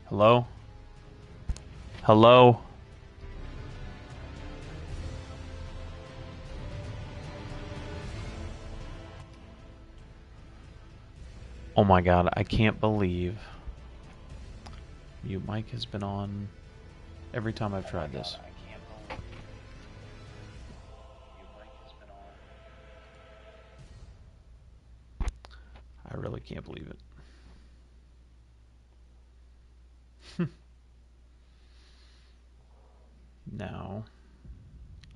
Hello? Hello? Oh my god, I can't believe mute mic has been on every time I've tried this. I really can't believe it. Now,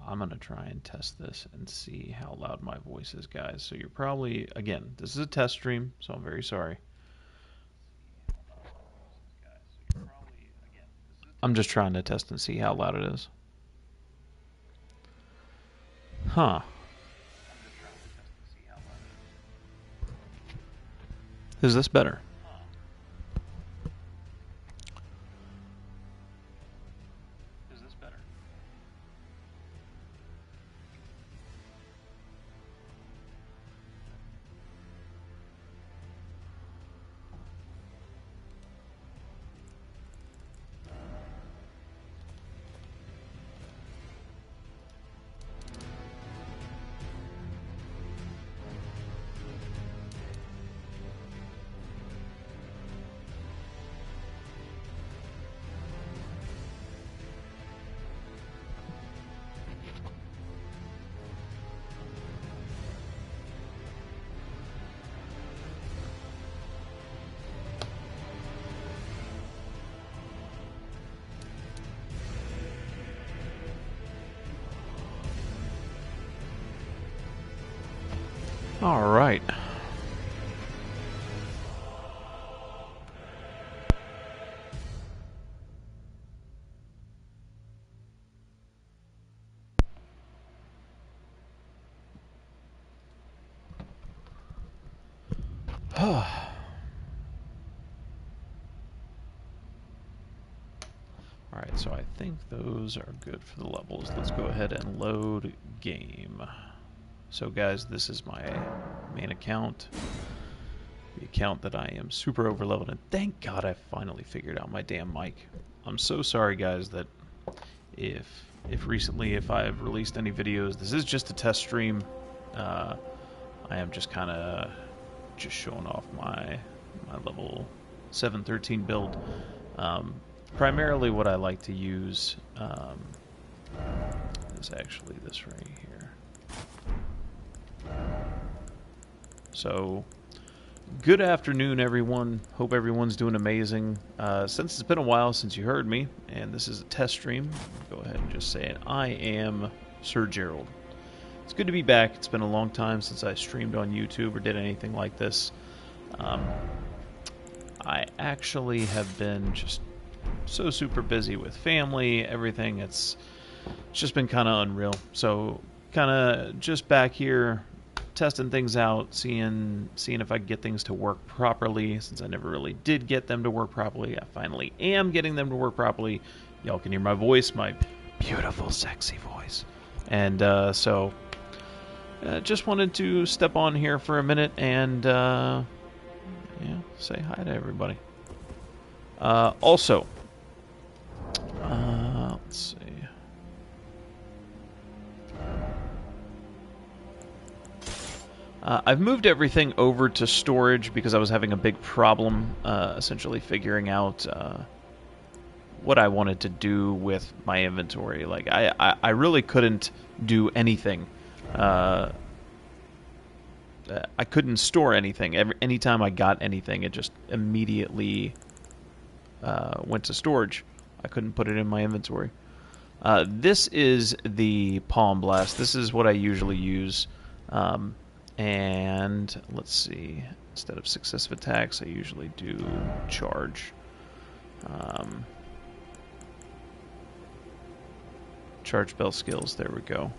I'm going to try and test this and see how loud my voice is, guys. So you're probably, again, this is a test stream, so I'm very sorry. I'm just trying to test and see how loud it is. Huh. Is this better? All right. Alright, so I think those are good for the levels. Let's go ahead and load game. So guys, this is my main account. The account that I am super over leveled, and thank God I finally figured out my damn mic. I'm so sorry guys that if recently if I've released any videos, this is just a test stream. I am just kinda just showing off my level 713 build. Primarily what I like to use is actually this right here. So, good afternoon everyone. Hope everyone's doing amazing. Since it's been a while since you heard me, and this is a test stream, I'll go ahead and just say it. I am Sir Gerald. It's good to be back. It's been a long time since I streamed on YouTube or did anything like this. I actually have been just so super busy with family, everything. It's just been kind of unreal. So kind of just back here testing things out, seeing if I can get things to work properly, since I never really did get them to work properly. I finally am getting them to work properly. Y'all can hear my voice, my beautiful sexy voice. And so just wanted to step on here for a minute and yeah, say hi to everybody. Also, let's see. I've moved everything over to storage because I was having a big problem essentially figuring out what I wanted to do with my inventory. Like, I really couldn't do anything. I couldn't store anything. Anytime I got anything, it just immediately went to storage. I couldn't put it in my inventory. This is the Palm Blast. This is what I usually use. And let's see. Instead of successive attacks, I usually do charge. Charge bell skills. There we go.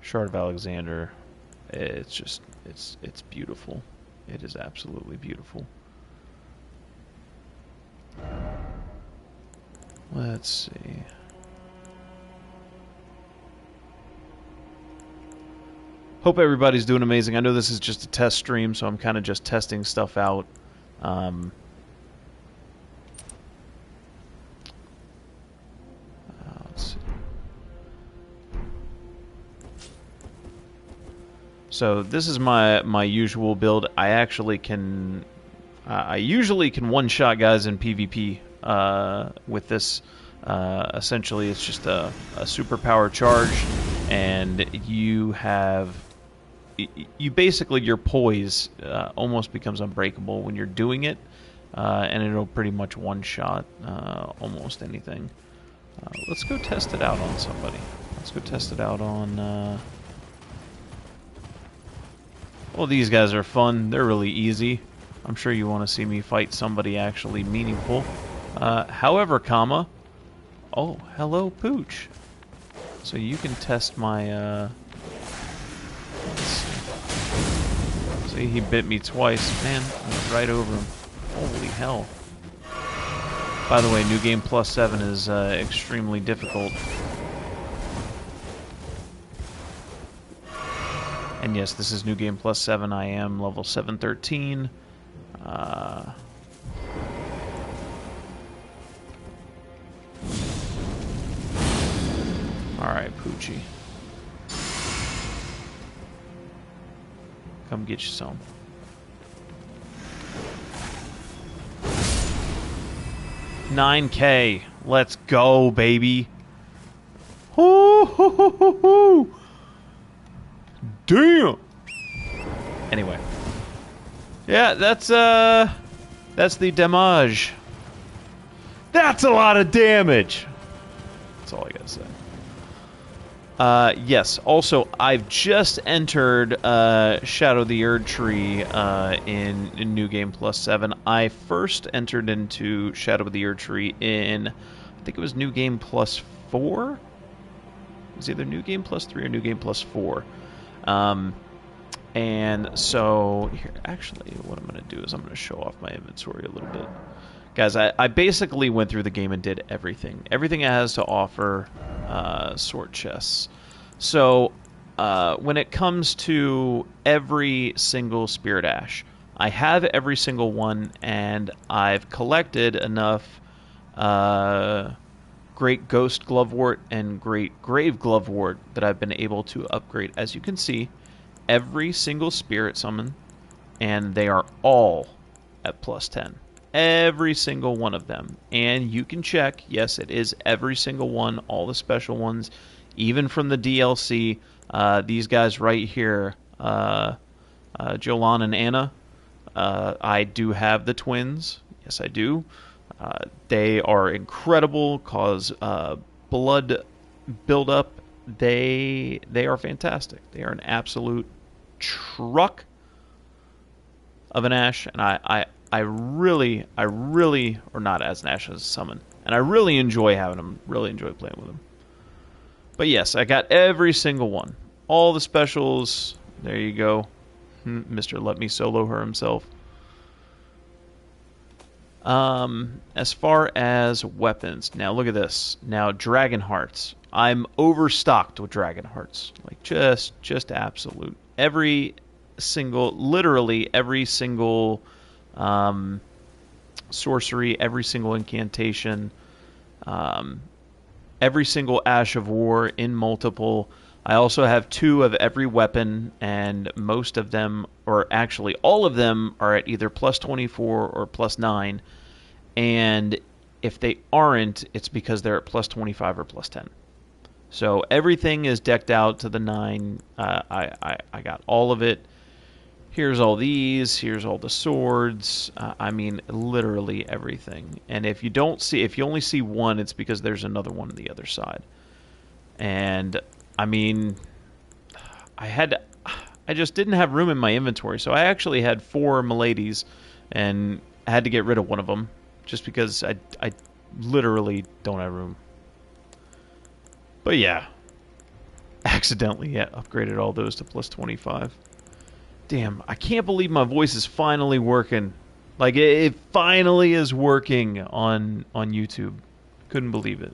Shard of Alexander. It's just it's beautiful. It is absolutely beautiful. Let's see. Hope everybody's doing amazing. I know this is just a test stream, so I'm kind of just testing stuff out. Let's see. So this is my usual build. I actually can I usually can one-shot guys in PvP with this. Essentially, it's just a superpower charge, and you have basically your poise almost becomes unbreakable when you're doing it, and it'll pretty much one-shot almost anything. Let's go test it out on somebody. Let's go test it out on... Well, these guys are fun. They're really easy. I'm sure you want to see me fight somebody actually meaningful. However, comma... Oh, hello, Pooch. So you can test my... Let's see. See, he bit me twice. Man, I went right over him. Holy hell. By the way, New Game Plus 7 is extremely difficult. And yes, this is New Game Plus 7. I am level 713. Alright, Poochie. Come get you some. $9K. Let's go, baby. Hoo, hoo, hoo, hoo, hoo. Damn. Anyway. Yeah, that's the damage. That's a lot of damage. That's all I gotta say. Yes. Also, I've just entered Shadow the Erd Tree in New Game Plus 7. I first entered into Shadow of the Erd Tree in, I think it was New Game Plus 4? It was either New Game Plus 3 or New Game Plus 4. And so, here, actually, what I'm going to do is I'm going to show off my inventory a little bit. Guys, I basically went through the game and did everything. Everything it has to offer, sword chests. So, when it comes to every single Spirit Ash, I have every single one, and I've collected enough Great Ghost Glovewort and Great Grave Glovewort that I've been able to upgrade. As you can see, every single Spirit Summon, and they are all at plus 10. Every single one of them. And you can check, yes, it is every single one, all the special ones, even from the DLC. These guys right here, Jolan and Anna, I do have the twins. Yes, I do. They are incredible, cause blood buildup. They are fantastic. They are an absolute truck of an Ash, and I really, or not as an Ash, as a summon, and I really enjoy having them, really enjoy playing with them. But yes, I got every single one. All the specials, there you go. Mr. Let Me Solo Her himself. As far as weapons, now look at this. Now, Dragon Hearts. I'm overstocked with Dragon Hearts. Like, just absolute. Every single, literally every single sorcery, every single incantation, every single Ash of War in multiple. I also have 2 of every weapon, and most of them, or actually all of them, are at either plus 24 or plus 9. And if they aren't, it's because they're at plus 25 or plus 10. So everything is decked out to the 9. I got all of it. Here's all these. Here's all the swords. I mean, literally everything. And if you only see one, it's because there's another one on the other side. And I mean, I just didn't have room in my inventory, so I actually had 4 Miladies, and I had to get rid of one of them just because I literally don't have room. But yeah, accidentally upgraded all those to plus 25. Damn, I can't believe my voice is finally working. Like, it finally is working on YouTube. Couldn't believe it.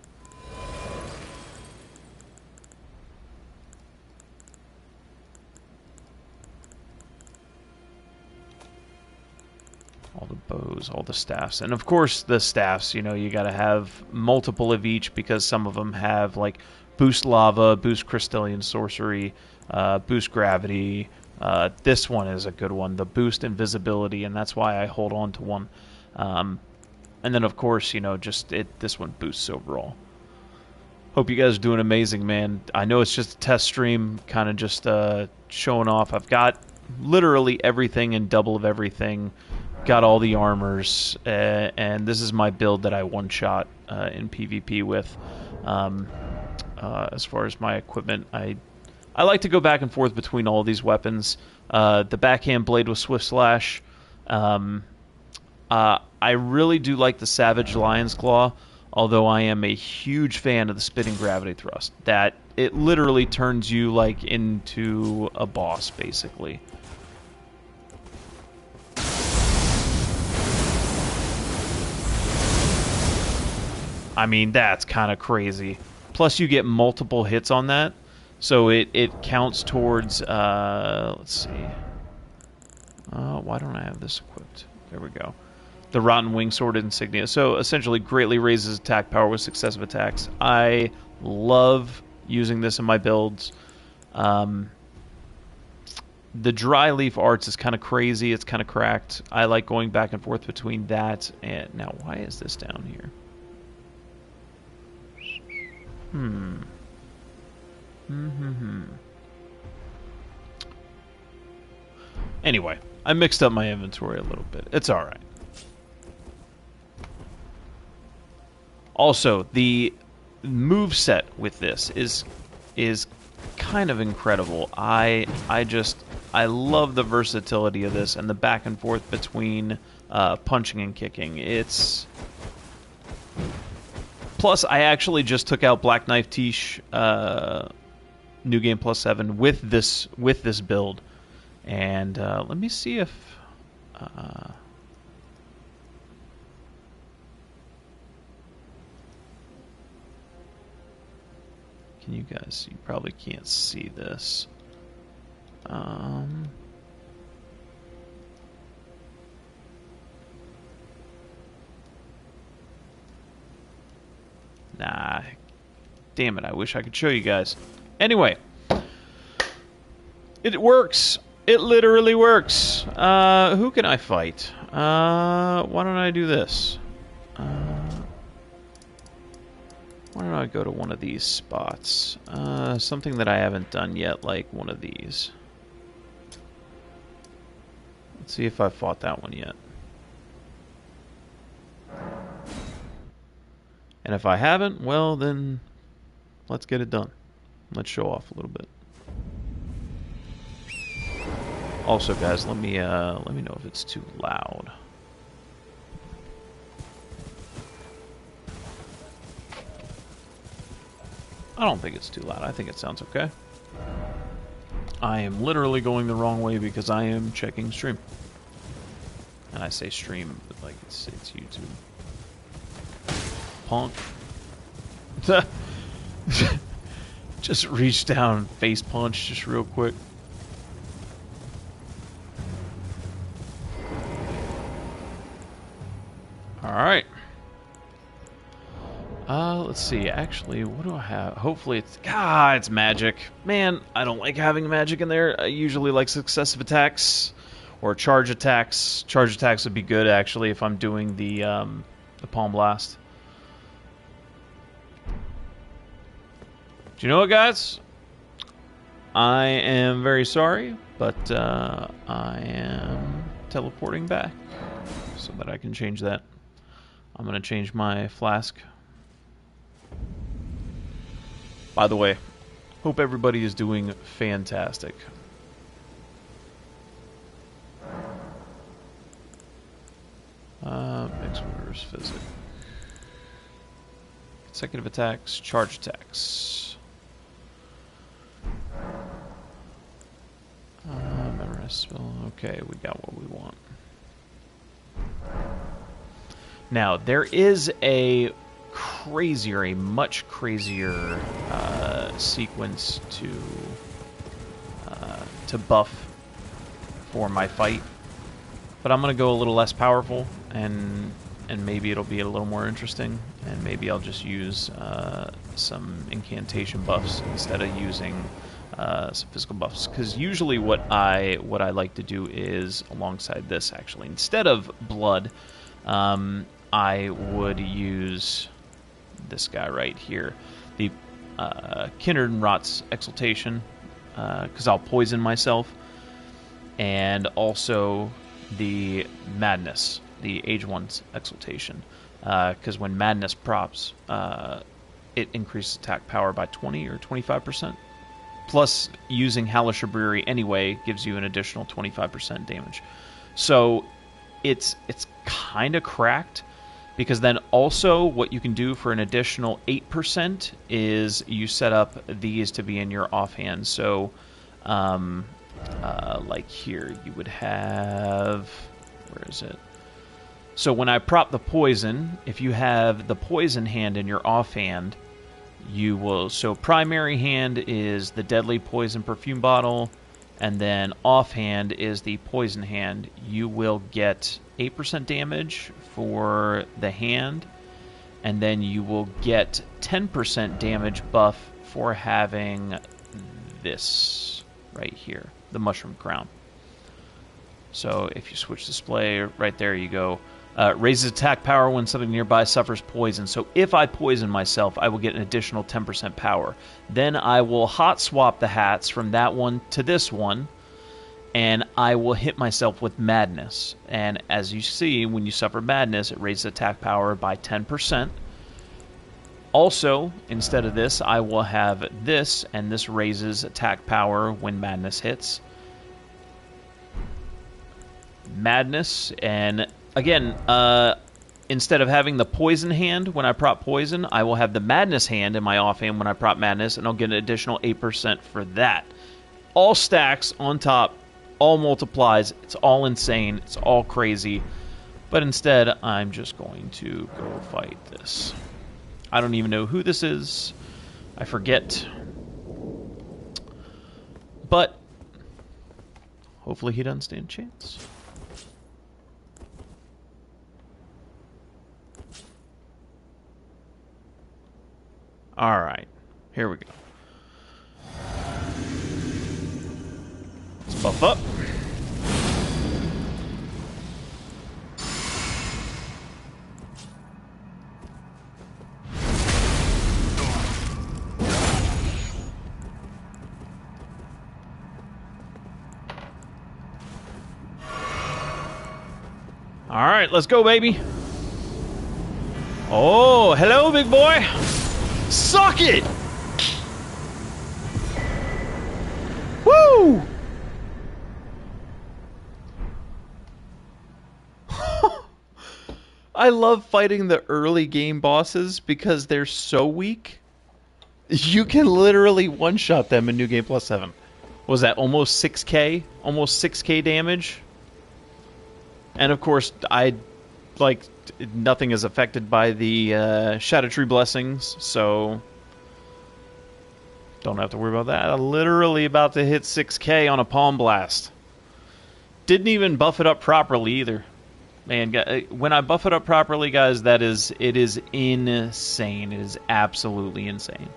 All the those, all the staffs. And of course the staffs, you know, you gotta have multiple of each because some of them have like boost lava, boost crystalline sorcery, boost gravity. This one is a good one, the boost invisibility, and that's why I hold on to one. And then of course, you know, just this one boosts overall. Hope you guys are doing amazing, man. I know it's just a test stream, kind of just showing off. I've got literally everything and double of everything. Got all the armors, and this is my build that I one-shot in PvP with. As far as my equipment, I like to go back and forth between all of these weapons. The backhand blade with Swift Slash. I really do like the Savage Lion's Claw, although I am a huge fan of the Spitting Gravity Thrust. That it literally turns you like into a boss, basically. I mean, that's kind of crazy. Plus, you get multiple hits on that, so it counts towards. Let's see. Why don't I have this equipped? There we go. The Rotten Wing Sword insignia. So essentially, greatly raises attack power with successive attacks. I love using this in my builds. The Dry Leaf Arts is kind of crazy. It's kind of cracked. I like going back and forth between that and now. Why is this down here? Anyway, I mixed up my inventory a little bit. It's all right. Also, the move set with this is kind of incredible. I love the versatility of this and the back and forth between punching and kicking. It's plus I actually just took out Black Knife Tish New Game Plus 7 with this build, and let me see if. Can you guys? You probably can't see this. Nah. Damn it, I wish I could show you guys. Anyway. It works. It literally works. Who can I fight? Why don't I do this? Why don't I go to one of these spots? Something that I haven't done yet, like one of these. Let's see if I fought that one yet. And if I haven't, well then, let's get it done. Let's show off a little bit. Also, guys, let me know if it's too loud. I don't think it's too loud. I think it sounds okay. I am literally going the wrong way because I am checking stream. And I say stream, but like it's YouTube. Punk. Just reach down, face punch, just real quick. Alright. Let's see. Actually, what do I have? Hopefully it's magic. Man, I don't like having magic in there. I usually like successive attacks or charge attacks. Charge attacks would be good, actually, if I'm doing the Palm Blast. Do you know what, guys? I am very sorry, but I am teleporting back so that I can change that. I'm going to change my flask. By the way, hope everybody is doing fantastic. Mixed orders, physic. Consecutive attacks, charge attacks. Memorize spell. Okay, we got what we want. Now, there is a much crazier sequence to buff for my fight, but I'm gonna go a little less powerful. and maybe it'll be a little more interesting, and maybe I'll just use some incantation buffs instead of using some physical buffs. Because usually what I like to do is, alongside this actually, instead of blood, I would use this guy right here, the Kindred Rot's Exaltation, because I'll poison myself, and also the Madness, the Age 1's Exaltation, because when Madness props, it increases attack power by 20 or 25%. Plus, using Hellish Brewery anyway gives you an additional 25% damage. So it's kind of cracked, because then also what you can do for an additional 8% is you set up these to be in your offhand. So like here, you would have... Where is it? So when I prop the poison, if you have the poison hand in your offhand, you will... So primary hand is the deadly poison perfume bottle, and then offhand is the poison hand. You will get 8% damage for the hand, and then you will get 10% damage buff for having this right here, the Mushroom Crown. So if you switch display, right there you go. Raises attack power when something nearby suffers poison. So if I poison myself, I will get an additional 10% power. Then I will hot swap the hats from that one to this one, and I will hit myself with Madness. And as you see, when you suffer Madness, it raises attack power by 10%. Also, instead of this, I will have this, and this raises attack power when Madness hits. Madness, and again, instead of having the poison hand when I prop poison, I will have the Madness hand in my offhand when I prop Madness, and I'll get an additional 8% for that. All stacks on top, all multiplies. It's all insane. It's all crazy. But instead, I'm just going to go fight this. I don't even know who this is. I forget. But hopefully he doesn't stand a chance. Alright, here we go. Let's buff up. Alright, let's go, baby. Oh, hello, big boy. Suck it! Woo! I love fighting the early game bosses because they're so weak. You can literally one-shot them in New Game Plus 7. What was that, almost 6k? Almost 6k damage? And of course, nothing is affected by the Shadow Tree Blessings, so don't have to worry about that. I'm literally about to hit 6k on a Palm Blast. Didn't even buff it up properly either. Man, when I buff it up properly, guys, it is insane. It is absolutely insane.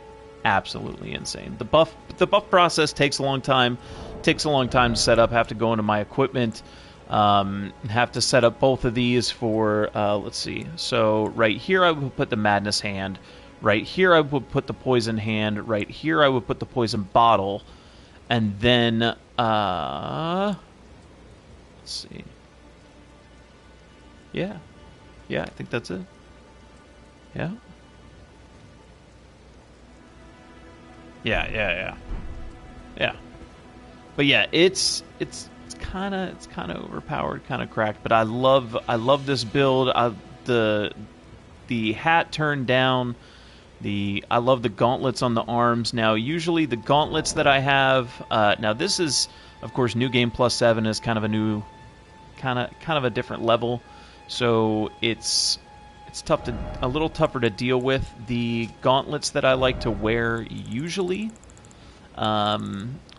Absolutely insane. The buff process takes a long time. Takes a long time to set up. Have to go into my equipment. Have to set up both of these for, let's see. So right here I would put the Madness hand. Right here I would put the Poison hand. Right here I would put the Poison bottle. And then, let's see. Yeah. Yeah, I think that's it. Yeah. Yeah. But yeah, it's kind of overpowered, kind of cracked. But I love this build. The hat turned down. I love the gauntlets on the arms. Now, usually the gauntlets that I have. Now this is, of course, New Game Plus 7 is kind of a new, kind of a different level. So it's a little tougher to deal with. The gauntlets that I like to wear usually are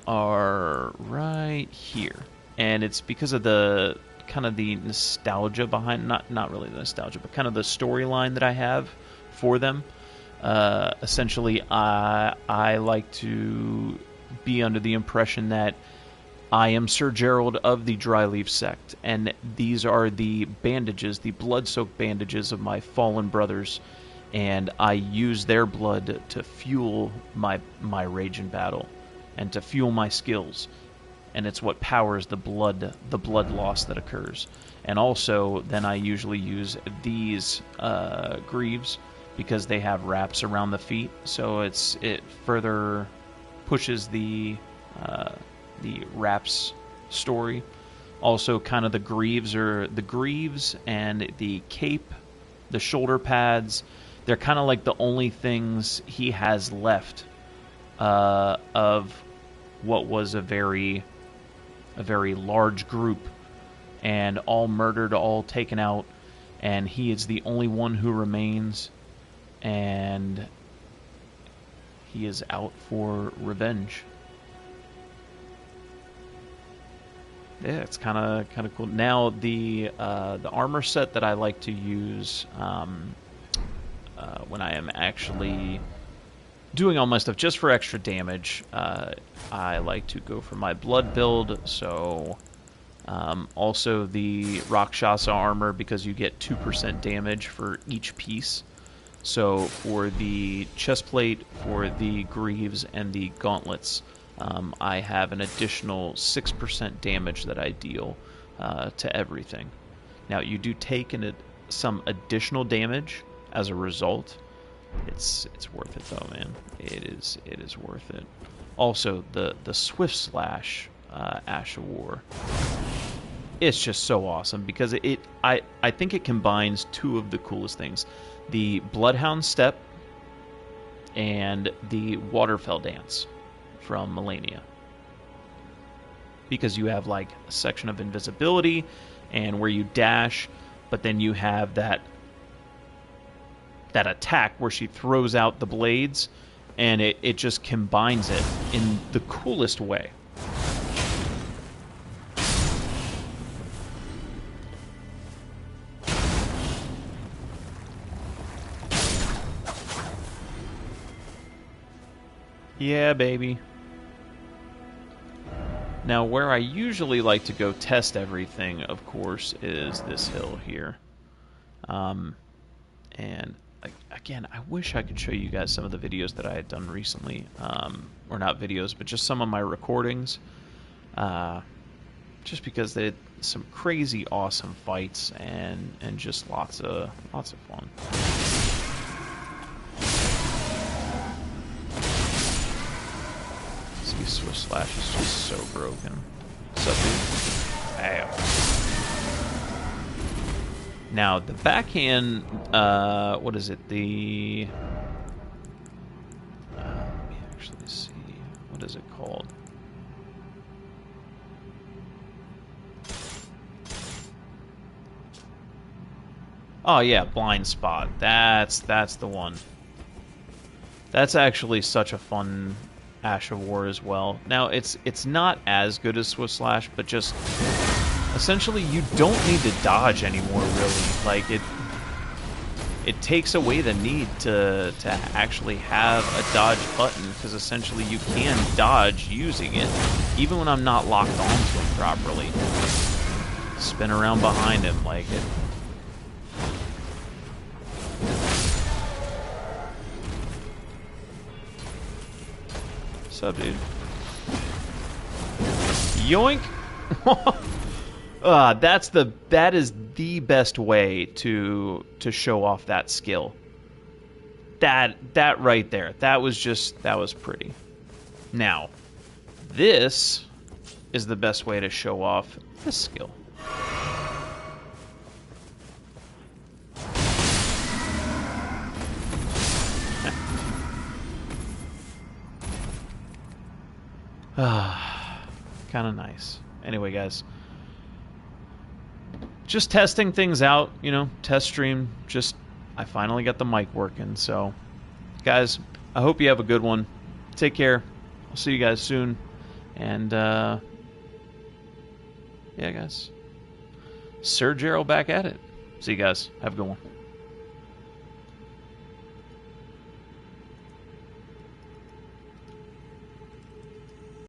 right here. And it's because of the kind of the nostalgia behind, not really the nostalgia, but kind of the storyline that I have for them. Essentially, I like to be under the impression that I am Sir Gerald of the Dryleaf sect, and these are the bandages, the blood-soaked bandages of my fallen brothers, and I use their blood to fuel my rage in battle, and to fuel my skills, and it's what powers the blood loss that occurs. And also, then I usually use these greaves because they have wraps around the feet, so it further pushes the wraps story. Also, kind of the greaves and the cape, the shoulder pads. They're kind of like the only things he has left of what was a very large group, and all murdered, all taken out, and he is the only one who remains, and he is out for revenge. Yeah, it's kind of cool. Now the armor set that I like to use when I am actually doing all my stuff just for extra damage, I like to go for my blood build. So also the Rakshasa armor, because you get 2% damage for each piece. So for the chest plate, for the greaves, and the gauntlets, I have an additional 6% damage that I deal to everything. Now, you do take some additional damage as a result. It's worth it though, man. It is worth it. Also, the Swift Slash Ash of War. It's just so awesome because I think it combines two of the coolest things: the Bloodhound Step and the Waterfell Dance from Melania. Because you have like a section of invisibility and where you dash, but then you have that attack where she throws out the blades, and it just combines it in the coolest way. Yeah, baby. Now, where I usually like to go test everything, of course, is this hill here. And again, I wish I could show you guys some of the videos that I had done recently. Or not videos, but just some of my recordings. Just because they had some crazy awesome fights and just lots of fun. Swift Slash is just so broken. What's up, dude? Ow. Now, the backhand, what is it? Let me actually see. What is it called? Oh, yeah, Blind Spot. That's the one. That's actually such a fun Ash of War as well. Now, it's not as good as Swift Slash, but just essentially you don't need to dodge anymore, really. Like, it takes away the need to actually have a dodge button, because essentially you can dodge using it, even when I'm not locked onto him properly. Spin around behind him like it. What's up, dude? Yoink! That is the best way to show off that skill. That right there. That was pretty. Now, this is the best way to show off this skill. Kind of nice. Anyway, guys, just testing things out, test stream. I finally got the mic working. So, guys, I hope you have a good one. Take care. I'll see you guys soon. And, yeah, guys. Sir Gerald back at it. See you guys. Have a good one.